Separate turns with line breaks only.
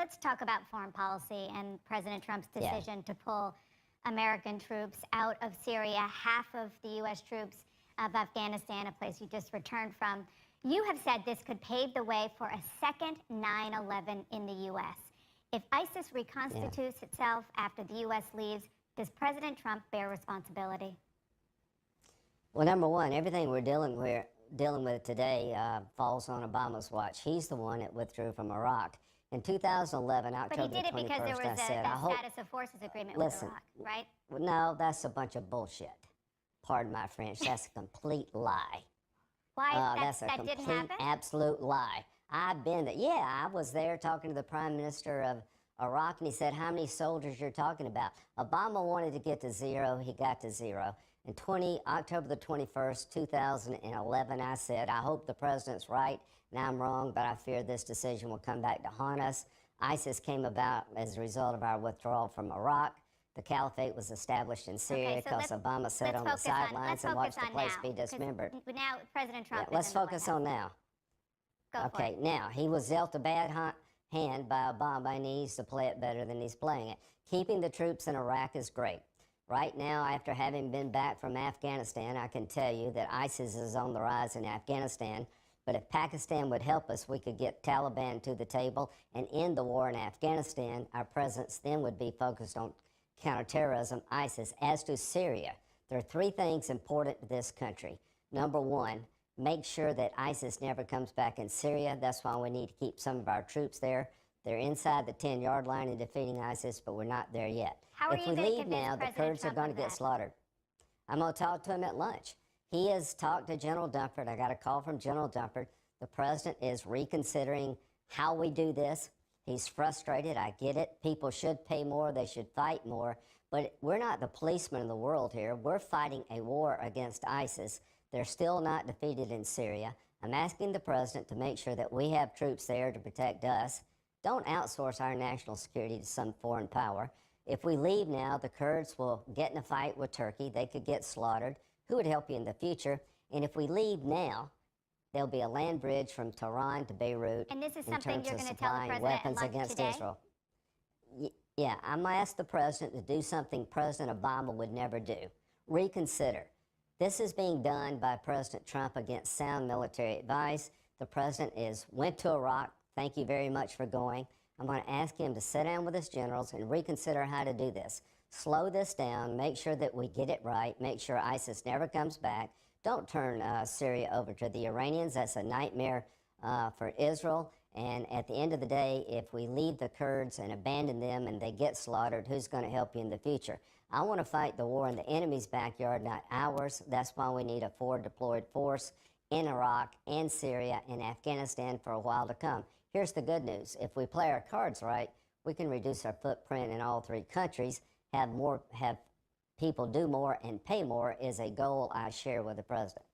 let's talk about foreign policy and President Trump's decision to pull American troops out of Syria, half of the U.S. troops of Afghanistan, a place you just returned from. You have said this could pave the way for a second 9/11 in the U.S. If ISIS reconstitutes itself after the U.S. leaves, does President Trump bear responsibility?
Well, number one, everything we're dealing with today falls on Obama's watch. He's the one that withdrew from Iraq. In 2011, October the 21st,
but he did it because there was a status of forces agreement with Iraq, right?
No, that's a bunch of bullshit. Pardon my French. That's a complete lie.
Why?
That's a complete, absolute lie. I've been there. Yeah, I was there talking to the Prime Minister of Iraq, and he said, how many soldiers you're talking about? Obama wanted to get to zero. He got to zero. In October the 21st, 2011, I said, I hope the president's right. Now I'm wrong, but I fear this decision will come back to haunt us. ISIS came about as a result of our withdrawal from Iraq. The caliphate was established in Syria because Obama sat on the sidelines and watched the place be dismembered.
But now President Trump is
let's focus on now.
Go for it.
Now, he was dealt a bad hand by Obama, and he needs to play it better than he's playing it. Keeping the troops in Iraq is great. Right now, after having been back from Afghanistan, I can tell you that ISIS is on the rise in Afghanistan. But if Pakistan would help us, we could get Taliban to the table and end the war in Afghanistan. Our presence then would be focused on counterterrorism, ISIS. As to Syria, there are three things important to this country. Number one, make sure that ISIS never comes back in Syria. That's why we need to keep some of our troops there. They're inside the 10-yard line in defeating ISIS, but we're not there yet. If we leave now, the Kurds are going to get slaughtered. I'm going to talk to him at lunch. He has talked to General Dunford. I got a call from General Dunford. The president is reconsidering how we do this. He's frustrated. I get it. People should pay more. They should fight more. But we're not the policemen in the world here. We're fighting a war against ISIS. They're still not defeated in Syria. I'm asking the president to make sure that we have troops there to protect us. Don't outsource our national security to some foreign power. If we leave now, the Kurds will get in a fight with Turkey. They could get slaughtered. Who would help you in the future? And if we leave now, there'll be a land bridge from Tehran to Beirut.
And this is something you're going to tell the president
weapons
at lunch
against
today?
Israel. Yeah, I'm going to ask the president to do something President Obama would never do. Reconsider. This is being done by President Trump against sound military advice. The president went to Iraq. Thank you very much for going. I'm going to ask him to sit down with his generals and reconsider how to do this. Slow this down, make sure that we get it right, make sure ISIS never comes back. Don't turn Syria over to the Iranians. That's a nightmare for Israel. And at the end of the day, if we leave the Kurds and abandon them and they get slaughtered, who's going to help you in the future? I want to fight the war in the enemy's backyard, not ours. That's why we need a forward deployed force in Iraq and Syria and Afghanistan for a while to come. Here's the good news. If we play our cards right, we can reduce our footprint in all three countries. Have people do more and pay more is a goal I share with the president.